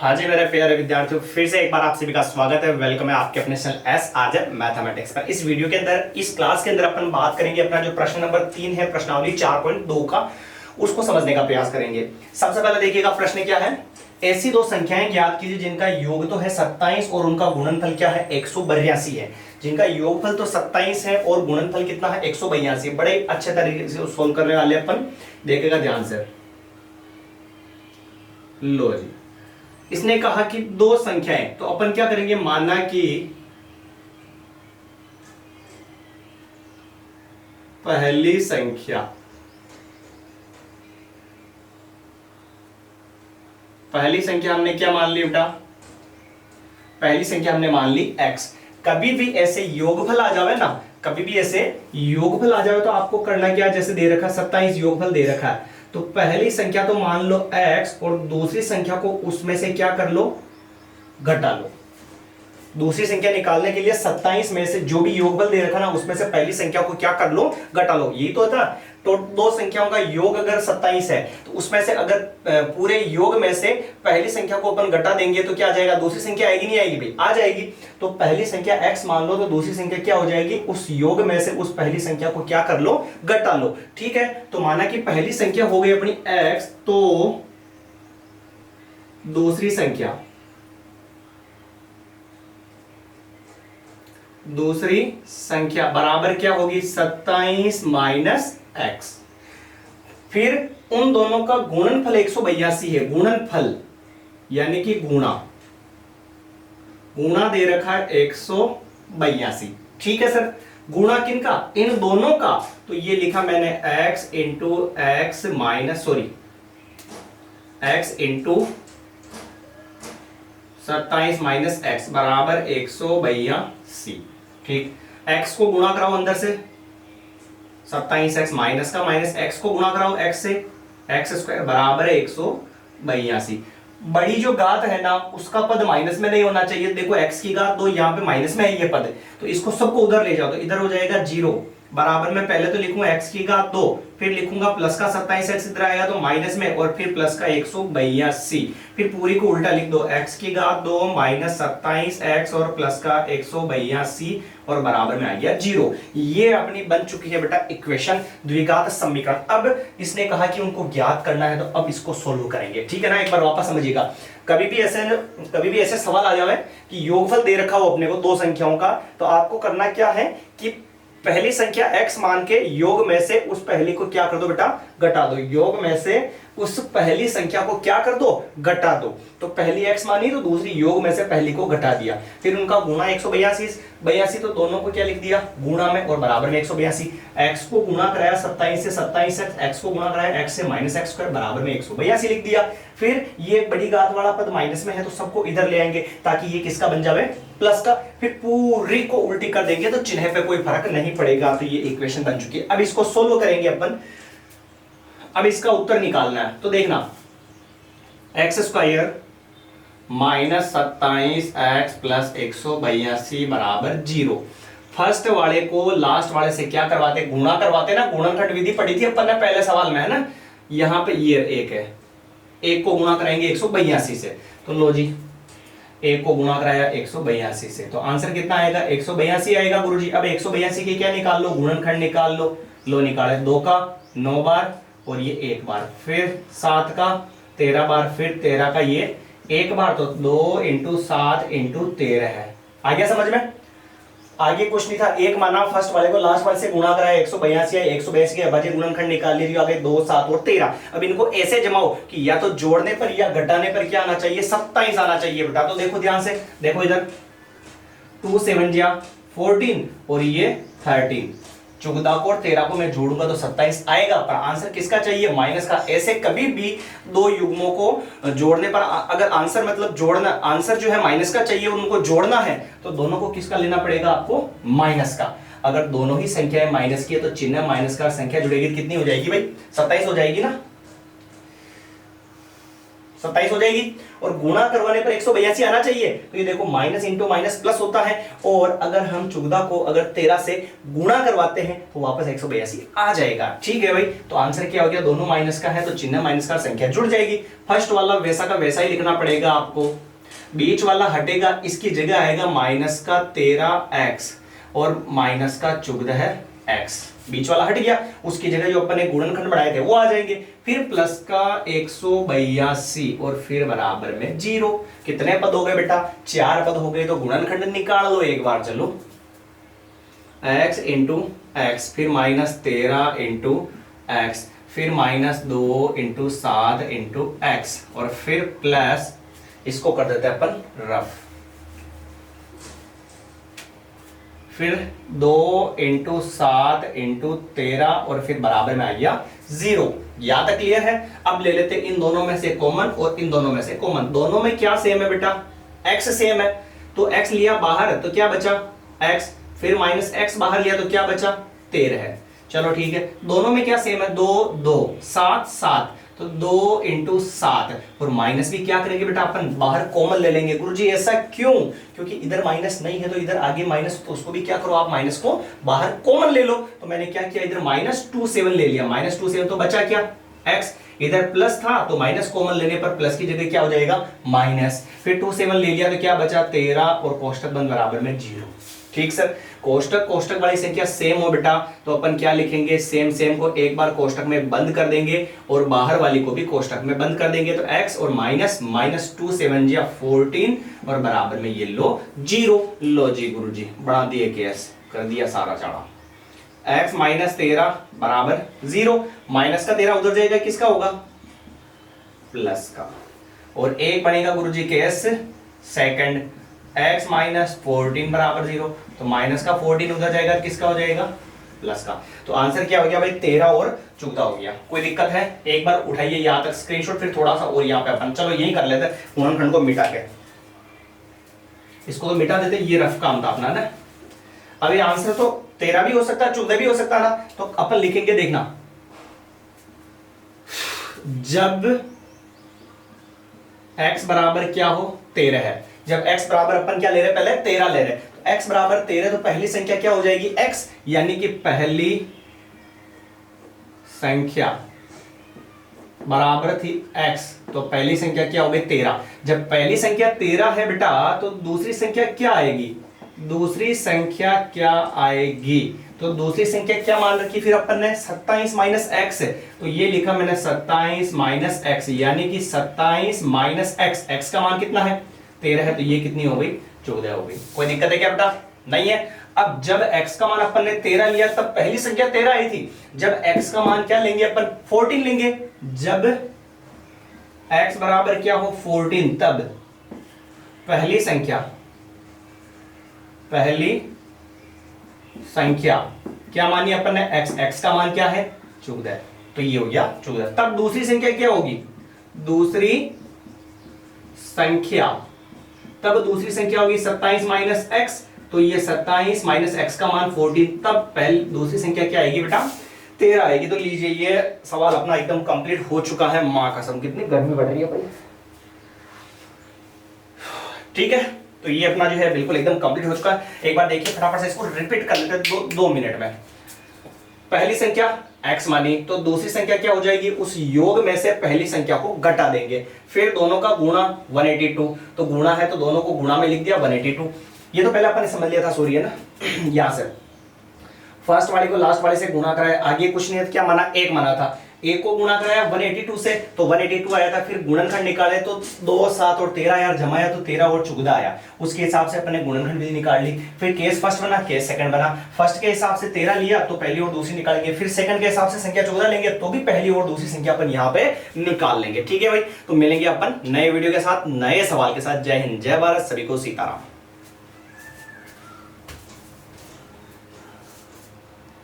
हाँ जी मेरे प्यारे विद्यार्थियों, फिर से एक बार आप सभी का स्वागत है। वेलकम है आपके अपने channel S R J mathematics पर। इस वीडियो के अंदर, इस क्लास के अंदर अपन बात करेंगे अपना जो प्रश्न नंबर 3 है प्रश्नावली 4.2 का, उसको समझने का प्रयास करेंगे। सबसे पहले देखिएगा प्रश्न क्या है। ऐसी दो संख्याएं ज्ञात कीजिए जिनका योग तो है 27 और उनका गुणनफल क्या है 182 है। जिनका योगफल तो 27 है और गुणनफल कितना है 182। बड़े अच्छे तरीके से सोल्व करने वाले अपन, देखिएगा ध्यान से। लो जी, इसने कहा कि दो संख्याएं, तो अपन क्या करेंगे, माना कि पहली संख्या हमने क्या मान ली बेटा, पहली संख्या हमने मान ली x। कभी भी ऐसे योगफल आ जावे ना, कभी भी ऐसे योगफल आ जावे तो आपको करना क्या, जैसे दे रखा 27 योगफल दे रखा है, तो पहली संख्या तो मान लो x और दूसरी संख्या को उसमें से क्या कर लो, घटा लो। दूसरी संख्या निकालने के लिए 27 में से जो भी योगफल दे रखा ना, उसमें से पहली संख्या को क्या कर लो, घटा लो। यही तो था। तो दो संख्याओं का योग अगर 27 है तो उसमें से अगर पूरे योग में से पहली संख्या को अपन घटा देंगे तो क्या आ जाएगा, दूसरी संख्या आएगी नहीं आएगी भाई, आ जाएगी। तो पहली संख्या x मान लो, तो दूसरी संख्या क्या हो जाएगी, उस योग में से उस पहली संख्या को क्या कर लो, घटा लो। ठीक है, तो माना कि पहली संख्या हो गई अपनी x, तो दूसरी संख्या बराबर क्या होगी, 27 माइनस x। फिर उन दोनों का गुणनफल 182 है। गुणनफल यानी कि गुणा दे रखा है 182। ठीक है सर, गुणा किनका, इन दोनों का। तो ये लिखा मैंने x into x minus x into 27 minus x बराबर 182। ठीक, x को गुणा कराओ अंदर से, 27x माइनस का माइनस x को गुणा कराओ x से, x स्क्वायर बराबर है 182। बड़ी जो घात है ना, उसका पद माइनस में नहीं होना चाहिए। देखो x की घात 2, यहाँ पे माइनस में है ये पद, तो इसको सबको उधर ले जाओ, तो इधर हो जाएगा 0 बराबर में। पहले तो लिखूंगा x की घात 2, फिर लिखूंगा प्लस का 27x इधर आएगा तो माइनस में, और फिर प्लस का 182। फिर पूरी को उल्टा लिख दो, x की घात 2 माइनस 27x और प्लस का 182 और बराबर में आ गया 0। ये अपनी बन चुकी है बेटा इक्वेशन, द्विघात समीकरण। अब इसने कहा कि उनको ज्ञात करना है, तो अब इसको सोल्व करेंगे। ठीक है ना, एक बार वापस समझिएगा। कभी भी ऐसे सवाल आ जाए कि योगफल दे रखा हो अपने को दो संख्याओं का, तो आपको करना क्या है कि पहली संख्या x मान के योग में से उस पहली को क्या कर दो बेटा, घटा दो। योग में से उस पहली संख्या को क्या कर दो, घटा दो। तो पहली x मानी तो दूसरी योग में से पहली को घटा दिया। फिर उनका गुणा 182, तो दोनों को क्या लिख दिया, गुणा में और बराबर में 182। x को गुणा कराया 27 से 27x, x को गुणा कराया x से माइनस x स्क्वायर बराबर में 182 लिख दिया। फिर ये बड़ी घात वाला पद माइनस में है, तो सबको इधर ले आएंगे ताकि ये किसका बन जाए, प्लस का। फिर पूरी को उल्टी कर देंगे तो चिन्ह पे कोई फर्क नहीं पड़ेगा। तो ये इक्वेशन बन चुकी है। अब इसको सोल्व करेंगे अपन। अब इसका उत्तर निकालना है, तो देखना x square minus 27x plus 182 बराबर 0। फर्स्ट वाले को लास्ट वाले से क्या करवाते, गुणा करवाते ना। गुणनखंड विधि पढ़ी थी अपन ने पहले सवाल में, है ना। यहां पे ये एक है, एक को गुणा कराएंगे 182 से, तो लो जी, एक को गुणा कराया 182 से, तो आंसर कितना आएगा, 182 आएगा गुरुजी। अब 182 की क्या निकाल लो, गुणनखंड निकाल लो। लो निकाले, 2 का 9 बार और ये 1 बार, फिर 7 का 13 बार, फिर 13 का ये 1 बार, तो 2 इंटू 7 इंटू 13 है। आ गया समझ में। आगे कुछ नहीं था, एक माना फर्स्ट वाले को लास्ट वाले से गुणा कराया 182 है, 182 के अभाज्य गुणनखंड निकाल लीजिए। आगे 2, 7 और 13। अब इनको ऐसे जमाओ कि या तो जोड़ने पर या घटाने पर क्या आना चाहिए, 27 आना चाहिए बेटा। तो देखो ध्यान से, देखो इधर 2 7 जा 14 और ये 13, 14 को और 13 को मैं जोड़ूंगा तो 27 आएगा, पर आंसर किसका चाहिए, माइनस का। ऐसे कभी भी दो युग्मों को जोड़ने पर अगर आंसर मतलब जोड़ना, आंसर जो है माइनस का चाहिए, उनको जोड़ना है तो दोनों को किसका लेना पड़ेगा आपको, माइनस का। अगर दोनों ही संख्याएं माइनस की है तो चिन्ह माइनस का, संख्या जुड़ेगी कितनी हो जाएगी भाई, 27 हो जाएगी ना। 27 हो जाएगी। और गुणा करवाने पर 182 आना चाहिए, तो ये देखो माइनस इंटू माइनस प्लस होता है, और अगर हम 14 को अगर 13 से गुणा करवाते हैं तो वापस 182 आ जाएगा। ठीक है भाई, तो आंसर क्या हो गया, दोनों माइनस का है तो चिन्ह माइनस का, संख्या जुड़ जाएगी। फर्स्ट वाला वैसा का वैसा ही लिखना पड़ेगा आपको, बीच वाला हटेगा, इसकी जगह आएगा माइनस का 13x और माइनस का 14x, बीच वाला हट गया, उसकी जगह जो अपन ने गुणनखंड बढ़ाए थे वो आ जाएंगे, फिर प्लस का 182 और फिर बराबर में 0। कितने पद हो गए बेटा, 4 पद हो गए, तो गुणनखंड निकाल लो एक बार, चलो x इंटू एक्स, फिर माइनस 13 इंटू एक्स, फिर माइनस 2 इंटू 7 इंटू एक्स, और फिर प्लस, इसको कर देते हैं अपन रफ, फिर 2 इंटू 7 इंटू 13 और फिर बराबर में आ गया 0। यहां तक क्लियर है। अब ले लेते इन दोनों में से कॉमन और इन दोनों में से कॉमन। दोनों में क्या सेम है बेटा, x सेम है, तो x लिया बाहर तो क्या बचा x, फिर माइनस x बाहर लिया तो क्या बचा 13 है। चलो ठीक है, दोनों में क्या सेम है, 2 2 7 7, तो 2 इंटू 7, और माइनस भी क्या करेंगे बेटा अपन बाहर कॉमन ले लेंगे। गुरुजी ऐसा क्यों, क्योंकि इधर माइनस नहीं है तो इधर आगे माइनस, तो उसको भी क्या करो आप माइनस को बाहर कॉमन ले लो। तो मैंने क्या किया, इधर -27 ले लिया, -27 तो बचा क्या x, इधर प्लस था तो माइनस कॉमन लेने पर प्लस की जगह क्या हो जाएगा माइनस, फिर 27 ले लिया तो क्या बचा 13 और कोष्टक बंद बराबर में 0। ठीक सर, कोष्टक कोष्टक वाली संख्या सेम हो बेटा तो अपन क्या लिखेंगे, सेम सेम को एक बार कोष्टक में बंद कर देंगे और बाहर वाली को भी कोष्टक में बंद कर देंगे, तो x और माइनस -27 या 14 और बराबर में ये लो 0। लो जी गुरुजी बढ़ा दिए केस, कर दिया सारा चाड़ा, x माइनस 13 बराबर 0, माइनस का 13 उधर जाएगा, किसका होगा प्लस का, और एक बनेगा गुरुजी केस सेकंड, x माइनस 14 बराबर 0, तो माइनस का 14 उधर जाएगा, किसका हो जाएगा प्लस का। तो आंसर क्या हो गया भाई 13 और 14 हो गया। कोई दिक्कत है, एक बार उठाइए यहां तक स्क्रीनशॉट, फिर थोड़ा सा और यहाँ पे अपन चलो यही कर लेते हैं, गुणनखंड को मिटा के, इसको तो मिटा देते, ये रफ काम था अपना ना। अब ये आंसर तो 13 भी हो सकता है 14 भी हो सकता है ना, तो अपन लिखेंगे देखना, जब x बराबर क्या हो 13 है, जब x बराबर अपन क्या ले रहे हैं पहले 13 ले रहे हैं, तो x बराबर 13 तो पहली संख्या क्या हो जाएगी x, यानी कि पहली संख्या बराबर थी x, तो पहली संख्या क्या हो गई 13। जब पहली संख्या 13 है बेटा तो दूसरी संख्या क्या आएगी, दूसरी संख्या क्या आएगी, तो दूसरी संख्या क्या मान रखी फिर अपन ने 27 माइनस एक्स है, तो ये लिखा मैंने 27 माइनस एक्स, यानी कि 27 माइनस एक्स, एक्स का मान कितना है 13 है, तो ये कितनी हो गई 14 हो गई। कोई दिक्कत है क्या बेटा, नहीं है। अब जब x का मान अपन ने 13 लिया तब पहली संख्या 13 आई थी, जब x का मान क्या लेंगे अपन 14 लेंगे, जब x बराबर क्या हो 14 तब पहली संख्या क्या मानी अपन ने x, x का मान क्या है 14, तो ये हो गया 14। तब दूसरी संख्या क्या होगी, दूसरी संख्या होगी 27 माइनस एक्स, तो ये 27 माइनस एक्स का मान 14, तब पहली दूसरी संख्या क्या आएगी बेटा 13 आएगी। तो लीजिए ये सवाल अपना एकदम कंप्लीट हो चुका है, मां कसम कितनी गर्मी बढ़ रही है भाई। ठीक है, तो ये अपना जो है बिल्कुल एकदम कंप्लीट हो चुका है। एक बार देखिए फटाफट से इसको रिपीट कर लेते हैं 2 मिनट में। पहली संख्या x मानी तो दूसरी संख्या क्या हो जाएगी, उस योग में से पहली संख्या को घटा देंगे, फिर दोनों का गुणा 182, तो गुणा है तो दोनों को गुणा में लिख दिया 182। ये तो पहले अपन ने समझ लिया था, सॉरी है ना यहां से फर्स्ट वाले को लास्ट वाले से गुणा कराया, आगे कुछ नहीं है, क्या माना 1 माना था, एक को गुणा कराया 182 से तो 182 आया था, फिर गुणनखंड निकाले तो 2 7 और 13 यार जमाया तो 13 और 14 आया, उसके हिसाब से अपने गुणनखंड विधि निकाल ली। फिर केस फर्स्ट बना, केस सेकंड बना, फर्स्ट के हिसाब से 13 लिया तो पहली और दूसरी निकालेंगे, फिर सेकंड के हिसाब से संख्या 14 लेंगे तो भी पहली और दूसरी संख्या अपन यहाँ पे निकाल लेंगे। ठीक है भाई, तो मिलेंगे अपन नए वीडियो के साथ, नए सवाल के साथ। जय हिंद, जय भारत, सभी को सीताराम।